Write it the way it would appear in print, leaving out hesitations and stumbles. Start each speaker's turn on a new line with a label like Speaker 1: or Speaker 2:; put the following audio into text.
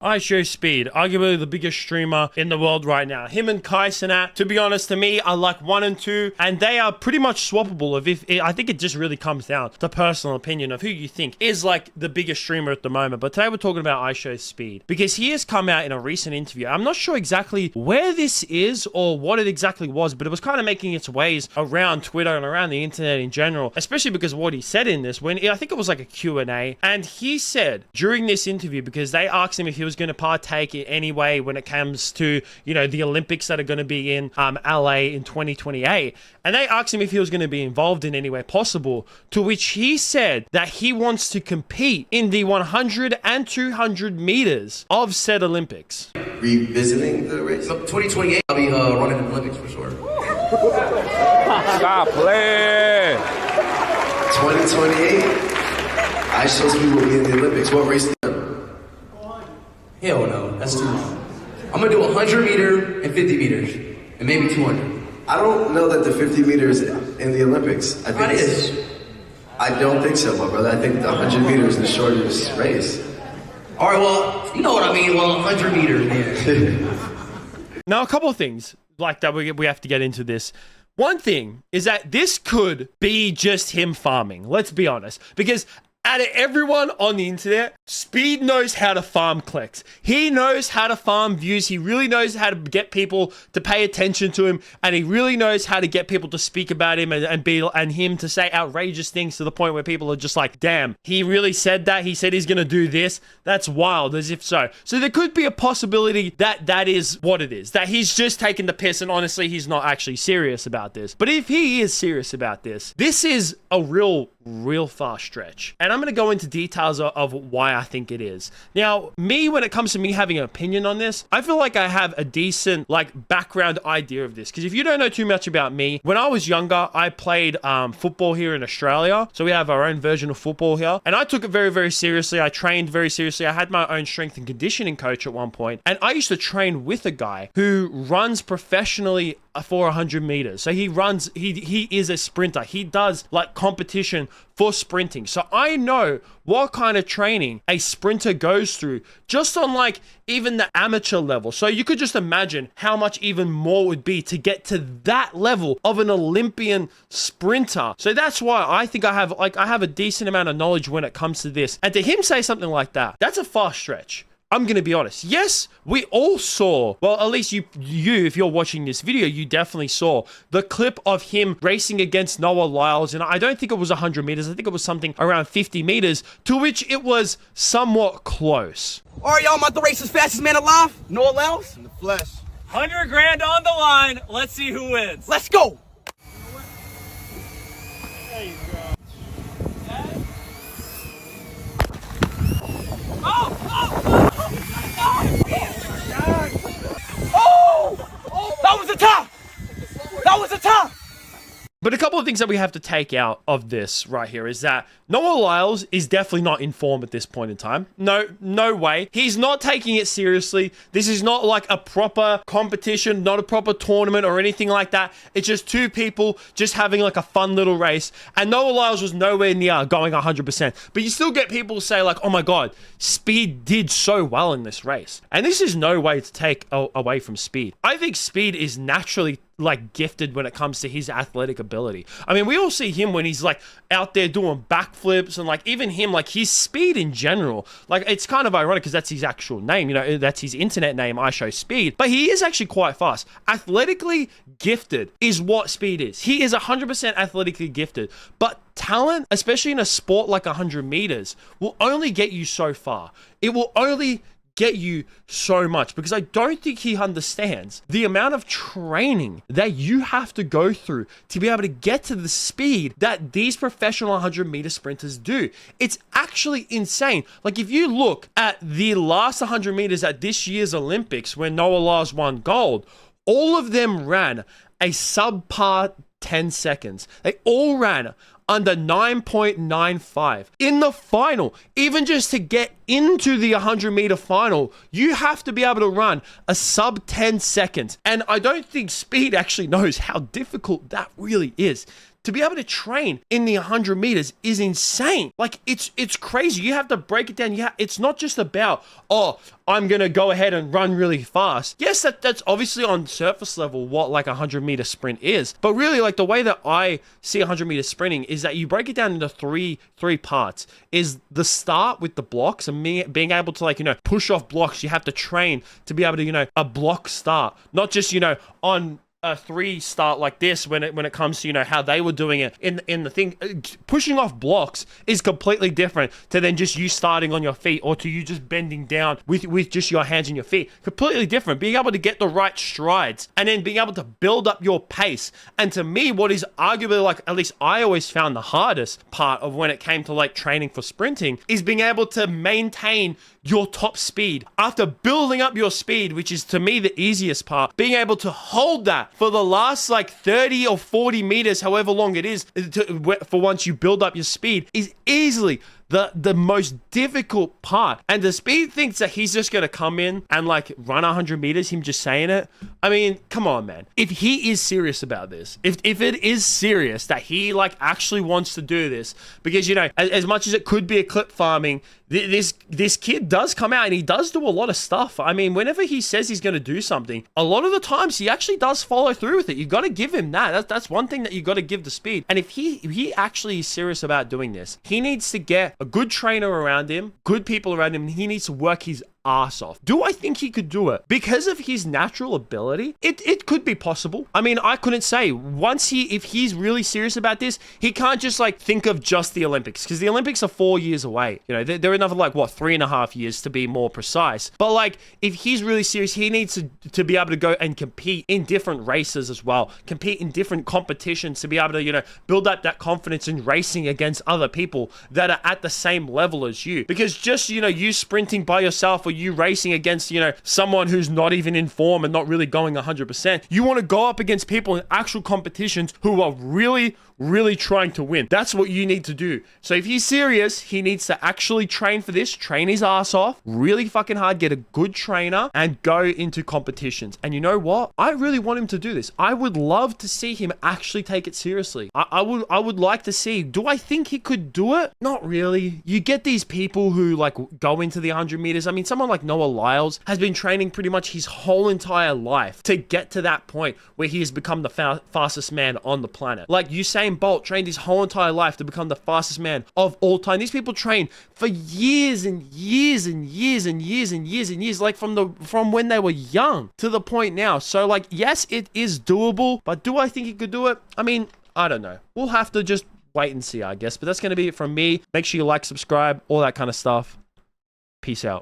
Speaker 1: IShowSpeed, arguably the biggest streamer in the world right now. Him and Kai Cenat, to be honest, to me, are like 1 and 2, and they are pretty much swappable. I think it just really comes down to personal opinion of who you think is like the biggest streamer at the moment. But today we're talking about IShowSpeed because he has come out in a recent interview. I'm not sure exactly where this is or what it exactly was, but it was kind of making its ways around Twitter and around the internet in general, especially because of what he said in this, when I think it was like a Q&A, and he said during this interview, because they asked him if he was going to partake in any way when it comes to, you know, the Olympics that are going to be in LA in 2028, and they asked him if he was going to be involved in any way possible, to which he said that he wants to compete in the 100 and 200 meters of said Olympics.
Speaker 2: Revisiting the race?
Speaker 3: 2028, I'll be running in the Olympics for sure.
Speaker 4: Stop playing.
Speaker 2: 2028, IShowSpeed will be in the Olympics. What race?
Speaker 3: Hell no, that's too long. I'm gonna do 100 meter and 50 meters, and maybe 200.
Speaker 2: I don't know that the 50 meters in the Olympics. I think
Speaker 3: it is.
Speaker 2: I don't think so, my brother. I think the 100 meters is the shortest race.
Speaker 3: All right, well, you know what I mean. Well, 100 meters, man.
Speaker 1: Now, a couple of things like that we have to get into this. One thing is that this could be just him farming. Let's be honest, because out of everyone on the internet, Speed knows how to farm clicks. He knows how to farm views. He really knows how to get people to pay attention to him, and he really knows how to get people to speak about him and him to say outrageous things to the point where people are just like, damn, he really said that? He said he's going to do this? That's wild, as if so. So there could be a possibility that that is what it is, that he's just taking the piss and honestly he's not actually serious about this. But if he is serious about this, this is a real far stretch. And I'm going to go into details of why I think it is. Now, when it comes to me having an opinion on this, I feel like I have a decent background idea of this. Because if you don't know too much about me, when I was younger, I played football here in Australia. So we have our own version of football here. And I took it very, very seriously. I trained very seriously. I had my own strength and conditioning coach at one point. And I used to train with a guy who runs professionally for 100 meters. So he is a sprinter. He does competition for sprinting. So I know what kind of training a sprinter goes through just on even the amateur level. So you could just imagine how much even more would be to get to that level of an Olympian sprinter. So that's why I think I have a decent amount of knowledge when it comes to this. And to him say something like that, that's a far stretch. I'm going to be honest. Yes, we all saw, well, at least you, if you're watching this video, you definitely saw the clip of him racing against Noah Lyles. And I don't think it was 100 meters. I think it was something around 50 meters, to which it was somewhat close.
Speaker 5: All right, y'all, I'm about to race as fastest man alive. Noah Lyles.
Speaker 6: In the flesh.
Speaker 7: 100 grand on the line. Let's see who wins.
Speaker 5: Let's go.
Speaker 7: There you go.
Speaker 5: That was the top! That was the top!
Speaker 1: But a couple of things that we have to take out of this right here is that Noah Lyles is definitely not in form at this point in time. No way. He's not taking it seriously. This is not like a proper competition, not a proper tournament or anything like that. It's just two people just having a fun little race. And Noah Lyles was nowhere near going 100%. But you still get people say oh my God, Speed did so well in this race. And this is no way to take away from Speed. I think Speed is naturally gifted when it comes to his athletic ability. I mean, we all see him when he's out there doing backflips and even him, his speed in general. It's kind of ironic because that's his actual name, that's his internet name, IShowSpeed. But he is actually quite fast. Athletically gifted is what Speed is. He is 100% athletically gifted, but talent, especially in a sport like 100 meters, will only get you so far. It will only get you so much, because I don't think he understands the amount of training that you have to go through to be able to get to the speed that these professional 100-meter sprinters do. It's actually insane. If you look at the last 100 meters at this year's Olympics when Noah Lyles won gold, all of them ran a subpar 10 seconds. They all ran under 9.95 in the final. Even just to get into the 100-meter final, you have to be able to run a sub 10 seconds. And I don't think Speed actually knows how difficult that really is. to be able to train in the 100 meters is insane. Like it's crazy. You have to break it down. It's not just about, oh, I'm going to go ahead and run really fast. Yes, that's obviously on surface level what like a 100-meter sprint is. But really, like the way that I see 100-meter sprinting is that you break it down into three parts. Is the start with the blocks and being able to, like, you know, push off blocks. You have to train to be able to, you know, a block start. Not just, you know, on a 3 start like this when it comes to, you know, how they were doing it in the thing. Pushing off blocks is completely different to then just you starting on your feet, or to you just bending down with just your hands and your feet. Completely different. Being able to get the right strides and then being able to build up your pace. And to me, what is arguably, like, at least I always found the hardest part of when it came to like training for sprinting, is being able to maintain your top speed after building up your speed, which is to me the easiest part. Being able to hold that for the last like 30 or 40 meters, however long it is, for once you build up your speed, is easily the most difficult part. And the Speed thinks that he's just going to come in and like run 100 meters, him just saying it. I mean, come on, man. If he is serious about this, if it is serious that he like actually wants to do this, because, you know, as much as it could be a clip farming, this kid does come out and he does do a lot of stuff. I mean, whenever he says he's going to do something, a lot of the times he actually does follow through with it. You got to give him that. That's one thing that you got to give the Speed. And if he actually is serious about doing this, he needs to get a good trainer around him, good people around him, and he needs to work his ass off. Do I think he could do it? Because of his natural ability, it could be possible. I mean, I couldn't say. If he's really serious about this, he can't just like think of just the Olympics, because the Olympics are 4 years away. You know, they're another like, what, 3.5 years to be more precise. But like, if he's really serious, he needs to be able to go and compete in different races as well, compete in different competitions, to be able to, you know, build up that confidence in racing against other people that are at the same level as you. Because just, you know, you sprinting by yourself, or you racing against, you know, someone who's not even in form and not really going 100%. You want to go up against people in actual competitions who are really trying to win. That's what you need to do. So if he's serious, he needs to actually train for this, train his ass off, really fucking hard, get a good trainer, and go into competitions. And you know what? I really want him to do this. I would love to see him actually take it seriously. I would like to see. Do I think he could do it? Not really. You get these people who like go into the 100 meters. I mean, someone like Noah Lyles has been training pretty much his whole entire life to get to that point where he has become the fastest man on the planet. Like Usain Bolt trained his whole entire life to become the fastest man of all time. These people train for years and years and years and years and years and years, like from when they were young to the point now. So like, yes, it is doable, but do I think he could do it? I mean, I don't know. We'll have to just wait and see, I guess. But that's going to be it from me. Make sure you like, subscribe, all that kind of stuff. Peace out.